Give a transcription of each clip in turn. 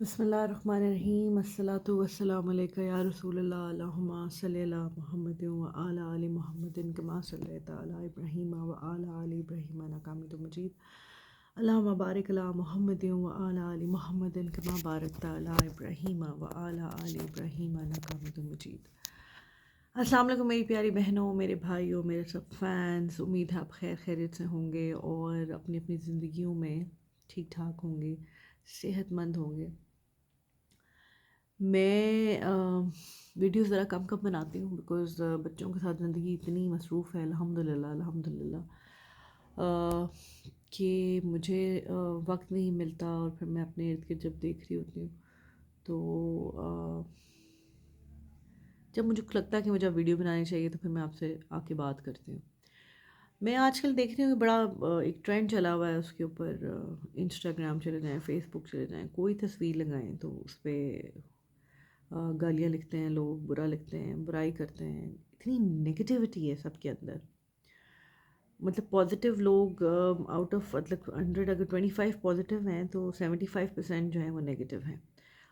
بسم اللہ الرحمن الرحیم الصلاۃ والسلام علیکہ یا رسول اللہ اللہم صلی علی محمد وعلی آل محمد کما صلیت علی ابراہیم وعلی آل ابراہیم انک حمید مجید اللہم بارک علی محمد وعلی آل محمد کما بارکت علی ابراہیم وعلی آل ابراہیم انک حمید مجید۔ السلام علیکم میری پیاری بہنوں، میرے بھائیوں، میرے سب فینس، امید ہے آپ خیر خیریت سے ہوں گے اور اپنی اپنی زندگیوں میں ٹھیک ٹھاک ہوں گے، صحت مند ہوں گے۔ میں ویڈیوز ذرا کم کم بناتی ہوں بیکاز بچوں کے ساتھ زندگی اتنی مصروف ہے الحمدللہ کہ مجھے وقت نہیں ملتا، اور پھر میں اپنے ارد گرد جب دیکھ رہی ہوتی ہوں تو جب مجھے لگتا ہے کہ مجھے ویڈیو بنانی چاہیے تو پھر میں آپ سے آ کے بات کرتی ہوں۔ میں آج کل دیکھ رہی ہوں کہ بڑا ایک ٹرینڈ چلا ہوا ہے، اس کے اوپر انسٹاگرام چلے جائیں، فیس بک چلے جائیں، کوئی تصویر لگائیں تو اس پہ گالیاں لکھتے ہیں لوگ، برا لکھتے ہیں، برائی کرتے ہیں، اتنی نگیٹیوٹی ہے سب کے اندر۔ مطلب پازیٹیو لوگ آؤٹ آف مطلب 100 اگر 25 پازیٹیو ہیں تو 75% جو ہیں وہ نگیٹیو ہیں،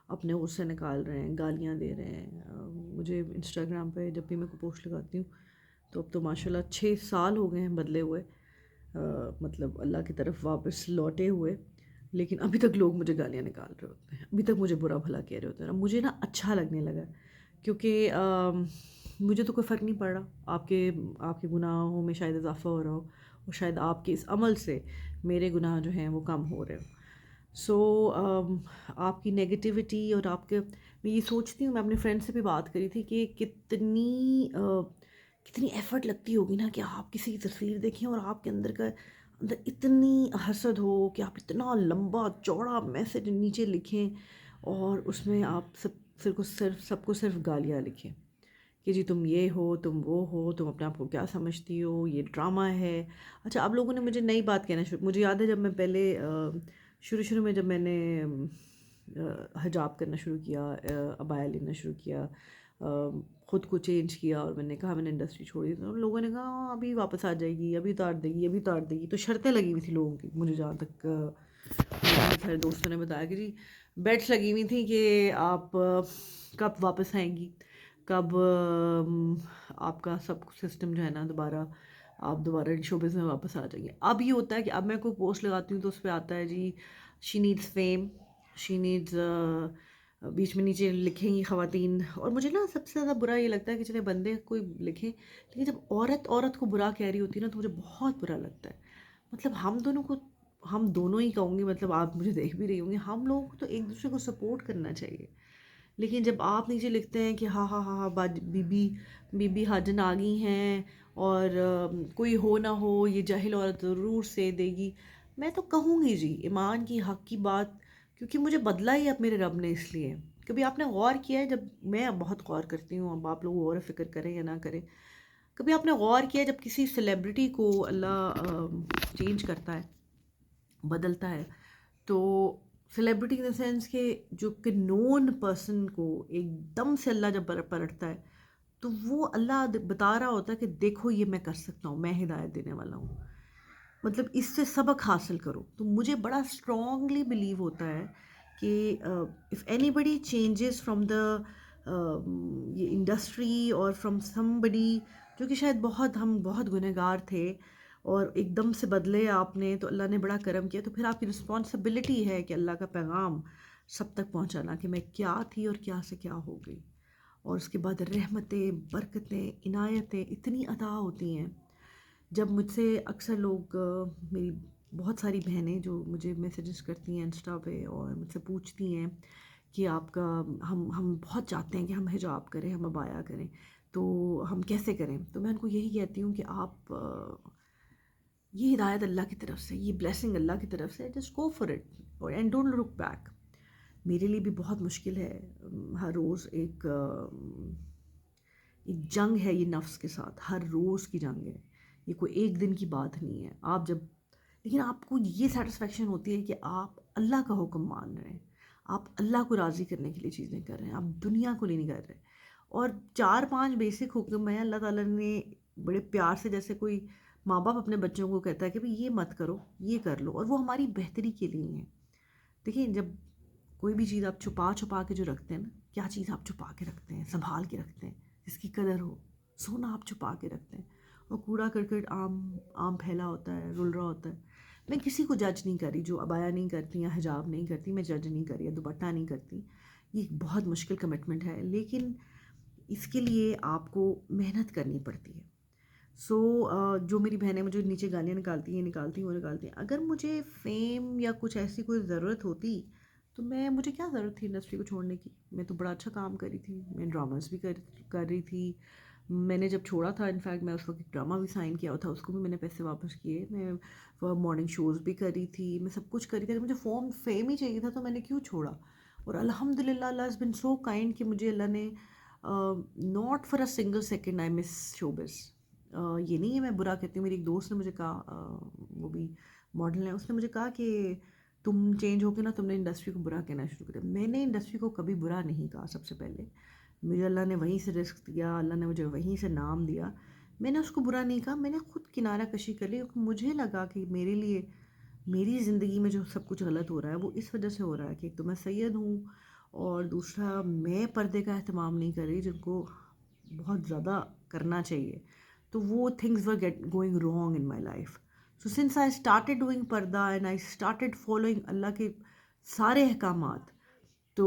اپنے غصے نکال رہے ہیں، گالیاں دے رہے ہیں۔ مجھے انسٹاگرام پہ جب بھی میں کوئی پوسٹ لگاتی ہوں تو اب تو ماشاءاللہ 6 سال ہو گئے ہیں بدلے ہوئے، مطلب اللہ کی طرف واپس لوٹے ہوئے، لیکن ابھی تک لوگ مجھے گالیاں نکال رہے ہوتے ہیں، ابھی تک مجھے برا بھلا کہہ رہے ہوتے ہیں۔ اب مجھے نا اچھا لگنے لگا کیونکہ مجھے تو کوئی فرق نہیں پڑ رہا، آپ کے گناہوں میں شاید اضافہ ہو رہا ہو، اور شاید آپ کے اس عمل سے میرے گناہ جو ہیں وہ کم ہو رہے ہوں۔ سو آپ کی نگیٹیوٹی اور آپ کے، میں یہ سوچتی ہوں، میں اپنے فرینڈ سے بھی بات کری تھی کہ کتنی ایفرٹ لگتی ہوگی نا کہ آپ کسی کی تصویر دیکھیں اور آپ کے اندر اتنی حسد ہو کہ آپ اتنا لمبا چوڑا میسج نیچے لکھیں اور اس میں آپ سب کو صرف گالیاں لکھیں کہ جی تم یہ ہو، تم وہ ہو، تم اپنے آپ کو کیا سمجھتی ہو، یہ ڈرامہ ہے۔ اچھا، آپ لوگوں نے مجھے نئی بات کہنا مجھے یاد ہے جب میں پہلے شروع میں جب میں نے حجاب کرنا شروع کیا، عبایا لینا شروع کیا، خود کو چینج کیا، اور میں نے کہا میں نے انڈسٹری چھوڑی، تو لوگوں نے کہا ہاں ابھی واپس آ جائے گی، ابھی اتار دے گی، ابھی اتار دے گی۔ تو شرطیں لگی ہوئی تھی لوگوں کی، مجھے جہاں تک بہت سارے دوستوں نے بتایا کہ جی بیٹس لگی ہوئی تھیں کہ آپ کب واپس آئیں گی، کب آپ کا سب سسٹم جو ہے نا آپ دوبارہ شوبز میں واپس آ جائیے۔ اب یہ ہوتا ہے کہ اب میں کوئی پوسٹ لگاتی ہوں تو اس پہ آتا ہے جی شی نیڈز فیم، شی نیڈز، بیچ میں نیچے لکھیں گی خواتین۔ اور مجھے نا سب سے زیادہ برا یہ لگتا ہے کہ چلے بندے کوئی لکھیں، لیکن جب عورت کو برا کہہ رہی ہوتی ہے نا تو مجھے بہت برا لگتا ہے۔ مطلب ہم دونوں ہی کہوں گی، مطلب آپ مجھے دیکھ بھی رہی ہوں گی، ہم لوگوں کو تو ایک دوسرے کو سپورٹ کرنا چاہیے، لیکن جب آپ نیچے لکھتے ہیں کہ ہاں ہاں ہاں ہاں بی بی حاجن آ گئی ہیں اور کوئی ہو نہ ہو یہ جاہل عورت ضرور سے دے گی، میں تو کہوں گی جی ایمان کی حق کی بات، کیونکہ مجھے بدلا ہی اب میرے رب نے اس لیے۔ کبھی آپ نے غور کیا ہے، جب میں بہت غور کرتی ہوں، اب آپ لوگ غور و فکر کریں یا نہ کریں، کبھی آپ نے غور کیا ہے جب کسی سیلیبریٹی کو اللہ چینج کرتا ہے، بدلتا ہے، تو سیلیبریٹی ان دا سینس کہ جو کہ نون پرسن کو ایک دم سے اللہ جب پلٹتا ہے تو وہ اللہ بتا رہا ہوتا ہے کہ دیکھو یہ میں کر سکتا ہوں، میں ہدایت دینے والا ہوں، مطلب اس سے سبق حاصل کرو۔ تو مجھے بڑا اسٹرانگلی بلیو ہوتا ہے کہ if anybody changes from the یہ انڈسٹری اور فرام سم بڈی جو کہ شاید ہم بہت گنہگار تھے اور ایک دم سے بدلے آپ نے، تو اللہ نے بڑا کرم کیا، تو پھر آپ کی رسپانسبلٹی ہے کہ اللہ کا پیغام سب تک پہنچانا کہ میں کیا تھی اور کیا سے کیا ہو گئی۔ اور اس کے بعد رحمتیں، برکتیں، عنایتیں اتنی عطا ہوتی ہیں۔ جب مجھ سے اکثر لوگ، میری بہت ساری بہنیں جو مجھے میسیجز کرتی ہیں انسٹا پہ اور مجھ سے پوچھتی ہیں کہ آپ کا ہم بہت چاہتے ہیں کہ ہم حجاب کریں، ہم عبایا کریں، تو ہم کیسے کریں؟ تو میں ان کو یہی کہتی ہوں کہ آپ، یہ ہدایت اللہ کی طرف سے، یہ بلیسنگ اللہ کی طرف سے، just go for it and don't look back. میرے لیے بھی بہت مشکل ہے، ہر روز ایک جنگ ہے یہ نفس کے ساتھ، ہر روز کی جنگ ہے، یہ کوئی ایک دن کی بات نہیں ہے۔ لیکن آپ کو یہ سیٹسفیکشن ہوتی ہے کہ آپ اللہ کا حکم مان رہے ہیں، آپ اللہ کو راضی کرنے کے لیے چیزیں کر رہے ہیں، آپ دنیا کو نہیں کر رہے۔ اور 4-5 بیسک حکم ہیں اللہ تعالیٰ نے بڑے پیار سے، جیسے کوئی ماں باپ اپنے بچوں کو کہتا ہے کہ بھئی یہ مت کرو، یہ کر لو، اور وہ ہماری بہتری کے لیے ہیں۔ دیکھیں، جب کوئی بھی چیز آپ چھپا چھپا کے جو رکھتے ہیں نا، کیا چیز آپ چھپا کے رکھتے ہیں، سنبھال کے رکھتے ہیں جس کی قدر ہو؟ سونا آپ چھپا کے رکھتے ہیں، اور کوڑا کرکٹ عام پھیلا ہوتا ہے، رل رہا ہوتا ہے. میں کسی کو جج نہیں کر رہی جو عبایا نہیں کرتی یا حجاب نہیں کرتی، میں جج نہیں کر رہی، یا دوپٹہ نہیں کرتی. یہ ایک بہت مشکل کمٹمنٹ ہے، لیکن اس کے لیے آپ کو محنت کرنی پڑتی ہے. سو جو میری بہنیں مجھے نیچے گالیاں نکالتی ہیں، وہ نکالتی ہیں، اگر مجھے فیم یا کچھ ایسی کوئی ضرورت ہوتی تو مجھے کیا ضرورت تھی انڈسٹری کو چھوڑنے کی؟ میں تو بڑا اچھا کام کر رہی تھی، میں ڈراماز بھی کر رہی تھی. میں نے جب چھوڑا تھا، انفیکٹ میں اس وقت ایک ڈرامہ بھی سائن کیا تھا، اس کو بھی میں نے پیسے واپس کیے. میں مارننگ شوز بھی کر رہی تھی، میں سب کچھ کر رہی تھی. اگر مجھے فیم ہی چاہیے تھا تو میں نے کیوں چھوڑا؟ اور الحمد للہ اللہ ہیز بن سو کائنڈ کہ مجھے اللہ نے not for a single second I miss showbiz. یہ نہیں ہے میں برا کہتی ہوں. میری ایک دوست نے مجھے کہا، وہ بھی ماڈل ہیں، اس نے مجھے کہا کہ تم چینج ہو کے نا، تم نے انڈسٹری کو برا کہنا شروع کر دیا. میں نے انڈسٹری کو کبھی برا نہیں کہا. سب سے پہلے مجھے اللہ نے وہیں سے رزق دیا، اللہ نے مجھے وہیں سے نام دیا. میں نے اس کو برا نہیں کہا، میں نے خود کنارہ کشی کر لی، کیونکہ مجھے لگا کہ میرے لیے میری زندگی میں جو سب کچھ غلط ہو رہا ہے وہ اس وجہ سے ہو رہا ہے کہ ایک تو میں سید ہوں، اور دوسرا میں پردے کا اہتمام نہیں کر رہی، جن کو بہت زیادہ کرنا چاہیے. تو وہ things were going wrong in my life. So since I started doing پردہ اینڈ آئی اسٹارٹیڈ فالوئنگ اللہ کے سارے احکامات، تو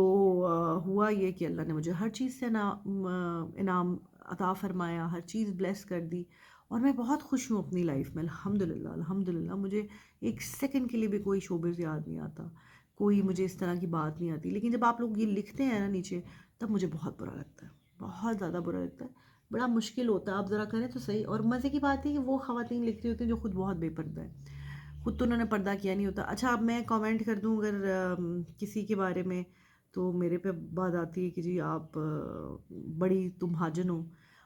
ہوا یہ کہ اللہ نے مجھے ہر چیز سے انعام عطا فرمایا، ہر چیز بلیس کر دی، اور میں بہت خوش ہوں اپنی لائف میں. الحمد للہ مجھے ایک سیکنڈ کے لیے بھی کوئی شوبز یاد نہیں آتا، کوئی مجھے اس طرح کی بات نہیں آتی. لیکن جب آپ لوگ یہ لکھتے ہیں نا نیچے، تب مجھے بہت برا لگتا ہے، بہت زیادہ برا لگتا ہے. بڑا مشکل ہوتا ہے. آپ ذرا کریں تو صحیح. اور مزے کی بات ہے کہ وہ خواتین لکھ رہی ہوتی ہیں جو خود بہت بے پردہ ہے، خود تو انہوں نے پردہ کیا نہیں ہوتا. اچھا اب میں کامنٹ کر دوں اگر کسی کے بارے میں، تو میرے پہ بات آتی ہے کہ جی آپ بڑی تم حاجن ہو.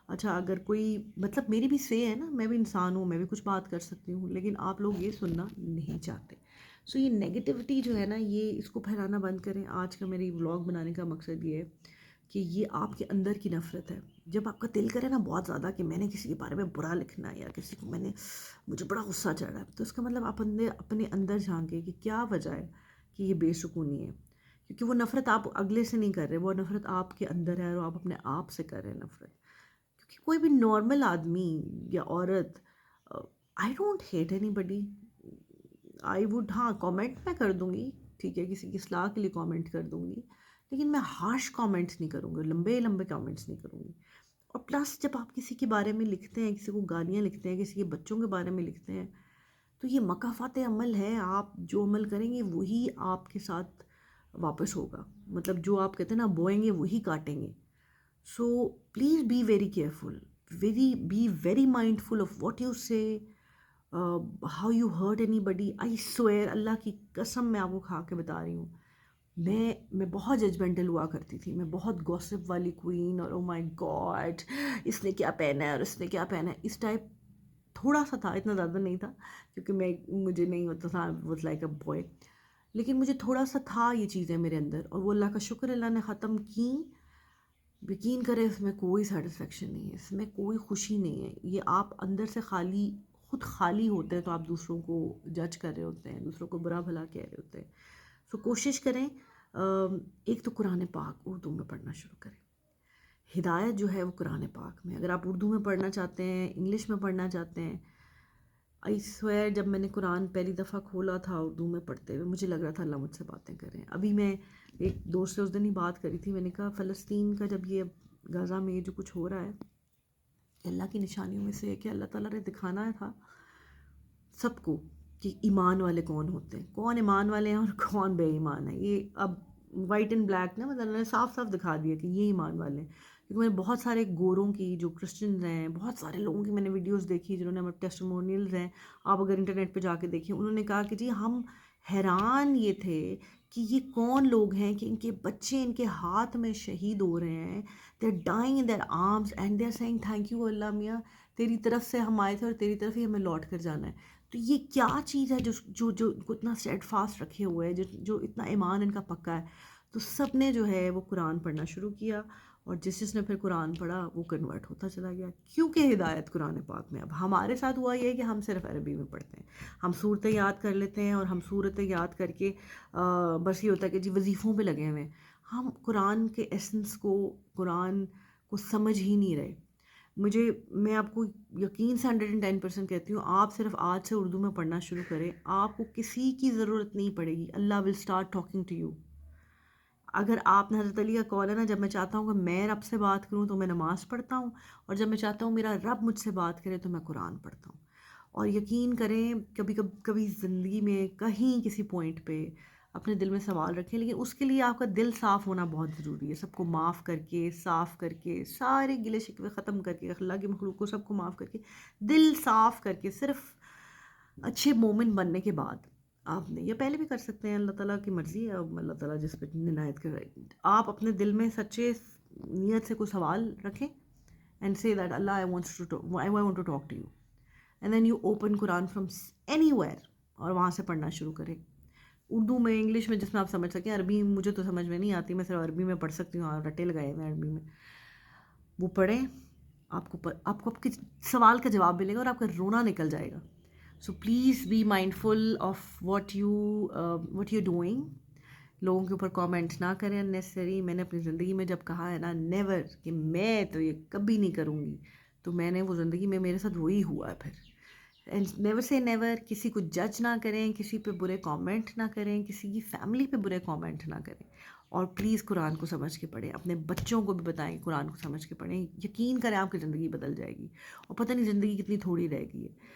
اچھا اگر کوئی مطلب میری بھی سے ہے نا، میں بھی انسان ہوں، میں بھی کچھ بات کر سکتی ہوں، لیکن آپ لوگ یہ سننا نہیں چاہتے. سو یہ نیگیٹیوٹی جو ہے نا، یہ اس کو پھیلانا بند کریں. آج کا میری ولاگ بنانے کا مقصد یہ ہے کہ یہ آپ کے اندر کی نفرت ہے. جب آپ کا دل کرے نا بہت زیادہ کہ میں نے کسی کے بارے میں برا لکھنا ہے، یا کسی کو مجھے بڑا غصہ چڑھ رہا ہے، تو اس کا مطلب آپ اپنے اندر جھانکیں کہ کیا وجہ ہے کہ یہ بے سکونی ہے. کیونکہ وہ نفرت آپ اگلے سے نہیں کر رہے، وہ نفرت آپ کے اندر ہے، اور آپ اپنے آپ سے کر رہے ہیں نفرت. کیونکہ کوئی بھی نارمل آدمی یا عورت، I don't hate anybody. I would, ہاں کامنٹ میں کر دوں گی، ٹھیک ہے، کسی کی اصلاح کے لیے کامنٹ کر دوں گی، لیکن میں ہارش کامنٹس نہیں کروں گی، لمبے کامنٹس نہیں کروں گی. اور پلس جب آپ کسی کے بارے میں لکھتے ہیں، کسی کو گالیاں لکھتے ہیں، کسی کے بچوں کے بارے میں لکھتے ہیں، تو یہ مکافات عمل ہے. آپ جو عمل کریں گے وہی آپ کے ساتھ واپس ہوگا. مطلب جو آپ کہتے ہیں نا بوئیں گے وہی کاٹیں گے. So please be very careful, be very mindful of what you say, how you hurt anybody. I swear, اللہ کی قسم میں آپ کو کھا کے بتا رہی ہوں، میں بہت ججمنٹل ہوا کرتی تھی. میں بہت گوسپ والی کوئین، اور او مائی گاڈ اس نے کیا پہنا ہے اور اس نے کیا پہنا ہے، اس ٹائپ تھوڑا سا تھا، اتنا زیادہ نہیں تھا کیونکہ مجھے نہیں ہوتا تھا، واز لائک اے بوائے. لیکن مجھے تھوڑا سا تھا یہ چیزیں میرے اندر، اور وہ اللہ کا شکر اللہ نے ختم کی. یقین کرے اس میں کوئی سیٹسفیکشن نہیں ہے، اس میں کوئی خوشی نہیں ہے. یہ آپ اندر سے خود خالی ہوتے ہیں تو آپ دوسروں کو جج کر رہے ہوتے ہیں، دوسروں کو برا بھلا کہہ رہے ہوتے ہیں. سو کوشش کریں، ایک تو قرآن پاک اردو میں پڑھنا شروع کریں. ہدایت جو ہے وہ قرآن پاک میں. اگر آپ اردو میں پڑھنا چاہتے ہیں، انگلش میں پڑھنا چاہتے ہیں، آئی سویئر جب میں نے قرآن پہلی دفعہ کھولا تھا اردو میں پڑھتے ہوئے، مجھے لگ رہا تھا اللہ مجھ سے باتیں کریں. ابھی میں ایک دوست سے اس دن ہی بات کری تھی، میں نے کہا فلسطین کا جب یہ غزہ میں یہ جو کچھ ہو رہا ہے، اللہ کی نشانیوں میں سے ہے کہ اللہ تعالیٰ نے دکھانا تھا سب کو کہ ایمان والے کون ہوتے ہیں، کون ایمان والے ہیں اور کون بے ایمان ہے. یہ اب وائٹ اینڈ بلیک نا، مطلب اللہ نے صاف صاف دکھا دیا کہ یہ ایمان والے ہیں. کیونکہ میں نے بہت سارے گوروں کی جو کرسچنز ہیں، بہت سارے لوگوں کی میں نے ویڈیوز دیکھی جنہوں نے ہمارے ٹیسٹیمونیلز ہیں، آپ اگر انٹرنیٹ پہ جا کے دیکھیں، انہوں نے کہا کہ جی ہم حیران یہ تھے کہ یہ کون لوگ ہیں کہ ان کے بچے ان کے ہاتھ میں شہید ہو رہے ہیں، they are dying in their arms and they are saying thank you اللہ میاں، تیری طرف سے ہم آئے تھے اور تیری طرف ہی ہمیں لوٹ کر جانا ہے. تو یہ کیا چیز ہے جو ان کو اتنا اسٹیڈ فاسٹ رکھے ہوئے ہے، جو اتنا ایمان ان کا پکا ہے. تو سب نے جو ہے وہ قرآن پڑھنا شروع کیا، اور جس نے پھر قرآن پڑھا وہ کنورٹ ہوتا چلا گیا، کیونکہ ہدایت قرآن پاک میں. اب ہمارے ساتھ ہوا یہ کہ ہم صرف عربی میں پڑھتے ہیں، ہم صورتیں یاد کر لیتے ہیں، اور ہم صورتیں یاد کر کے بس یہ ہوتا ہے کہ جی وظیفوں پہ لگے ہوئے ہیں، ہم قرآن کے ایسنس کو، قرآن کو سمجھ ہی نہیں رہے. میں آپ کو یقین سے 110% کہتی ہوں، آپ صرف آج سے اردو میں پڑھنا شروع کریں، آپ کو کسی کی ضرورت نہیں پڑے گی. اللہ will start talking to you. اگر آپ نے حضرت علی کا قول ہے نا، جب میں چاہتا ہوں کہ میں رب سے بات کروں تو میں نماز پڑھتا ہوں، اور جب میں چاہتا ہوں میرا رب مجھ سے بات کرے تو میں قرآن پڑھتا ہوں. اور یقین کریں، کبھی زندگی میں کہیں کسی پوائنٹ پہ اپنے دل میں سوال رکھیں، لیکن اس کے لیے آپ کا دل صاف ہونا بہت ضروری ہے. سب کو معاف کر کے، صاف کر کے، سارے گلے شکوے ختم کر کے، اللہ کی مخلوق کو سب کو معاف کر کے، دل صاف کر کے، صرف اچھے مومن بننے کے بعد آپ نے، یا پہلے بھی کر سکتے ہیں، اللہ تعالیٰ کی مرضی ہے، اللہ تعالیٰ جس پہ عنایت کرے. آپ اپنے دل میں سچے نیت سے کوئی سوال رکھیں اینڈ سے that Allah I want to talk to you, and then you open Quran from anywhere اور وہاں سے پڑھنا شروع کریں. اردو میں، انگلش میں، جس میں آپ سمجھ سکیں. عربی مجھے تو سمجھ میں نہیں آتی، میں صرف عربی میں پڑھ سکتی ہوں، رٹے لگائے میں عربی میں. وہ پڑھیں، آپ کو آپ کے سوال کا جواب ملے گا اور آپ کا رونا نکل جائے گا. So please be mindful of what you doing. لوگوں کے اوپر کامنٹ نہ کریں اننیسری. میں نے اپنی زندگی میں جب کہا ہے نا نیور، کہ میں تو یہ کبھی نہیں کروں گی، تو میں نے وہ زندگی میں میرے ساتھ وہی ہوا ہے پھر. اینڈ نیور سے نیور. کسی کو جج نہ کریں، کسی پہ برے کامنٹ نہ کریں، کسی کی فیملی پہ برے کامنٹ نہ کریں. اور پلیز قرآن کو سمجھ کے پڑھیں. اپنے بچوں کو بھی بتائیں قرآن کو سمجھ کے پڑھیں. یقین کریں آپ کی زندگی بدل جائے گی. اور پتہ نہیں زندگی کتنی تھوڑی رہ گئی ہے،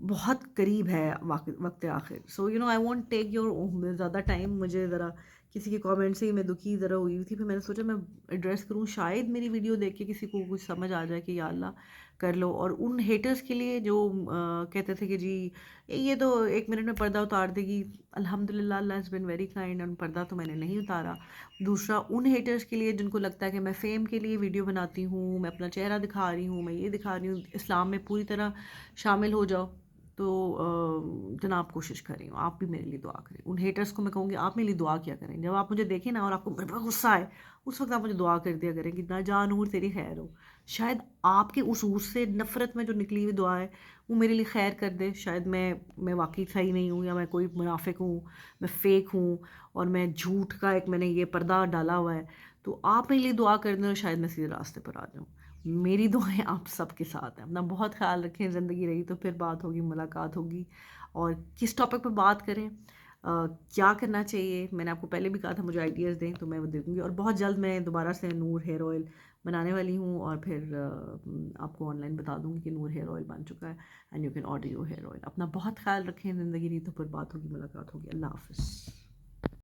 بہت قریب ہے وقت آخر. سو آئی وونٹ ٹیک یور زیادہ ٹائم. مجھے ذرا کسی کے کامنٹ سے ہی میں دکھی ذرا ہوئی تھی، پھر میں نے سوچا میں ایڈریس کروں، شاید میری ویڈیو دیکھ کے کسی کو کچھ سمجھ آ جائے کہ یا اللہ کر لو. اور ان ہیٹرز کے لیے جو کہتے تھے کہ جی یہ تو 1 منٹ میں پردہ اتار دے گی، الحمدللہ اللہ ہیز بین ویری کائنڈ، اور پردہ تو میں نے نہیں اتارا. دوسرا ان ہیٹرز کے لیے جن کو لگتا ہے کہ میں فیم کے لیے ویڈیو بناتی ہوں، میں اپنا چہرہ دکھا رہی ہوں، میں یہ دکھا رہی ہوں، اسلام میں پوری طرح شامل ہو جاؤ، تو جناب کوشش کریں آپ بھی میرے لیے دعا کریں. ان ہیٹرز کو میں کہوں گی آپ میرے لیے دعا کیا کریں. جب آپ مجھے دیکھیں نا اور آپ کو بڑا غصہ آئے، اس وقت آپ مجھے دعا کر دیا کریں کہ نہ جا نور تیری خیر ہو. شاید آپ کے اس سے نفرت میں جو نکلی ہوئی دعا ہے وہ میرے لیے خیر کر دے. شاید میں واقعی صحیح نہیں ہوں، یا میں کوئی منافق ہوں، میں فیک ہوں، اور میں جھوٹ کا میں نے یہ پردہ ڈالا ہوا ہے. تو آپ میرے لیے دعا کر دیں اور شاید میں سیدھے راستے پر آ جاؤں. میری دعائیں آپ سب کے ساتھ ہیں. اپنا بہت خیال رکھیں. زندگی رہی تو پھر بات ہوگی، ملاقات ہوگی. اور کس ٹاپک پہ بات کریں، کیا کرنا چاہیے، میں نے آپ کو پہلے بھی کہا تھا مجھے آئیڈیاز دیں تو میں وہ دے دوں گی. اور بہت جلد میں دوبارہ سے نور ہیئر آئل بنانے والی ہوں، اور پھر آپ کو آن لائن بتا دوں گی کہ نور ہیئر آئل بن چکا ہے، and you can order your hair oil. اپنا بہت خیال رکھیں. زندگی رہی تو پھر بات ہوگی، ملاقات ہوگی. اللہ حافظ.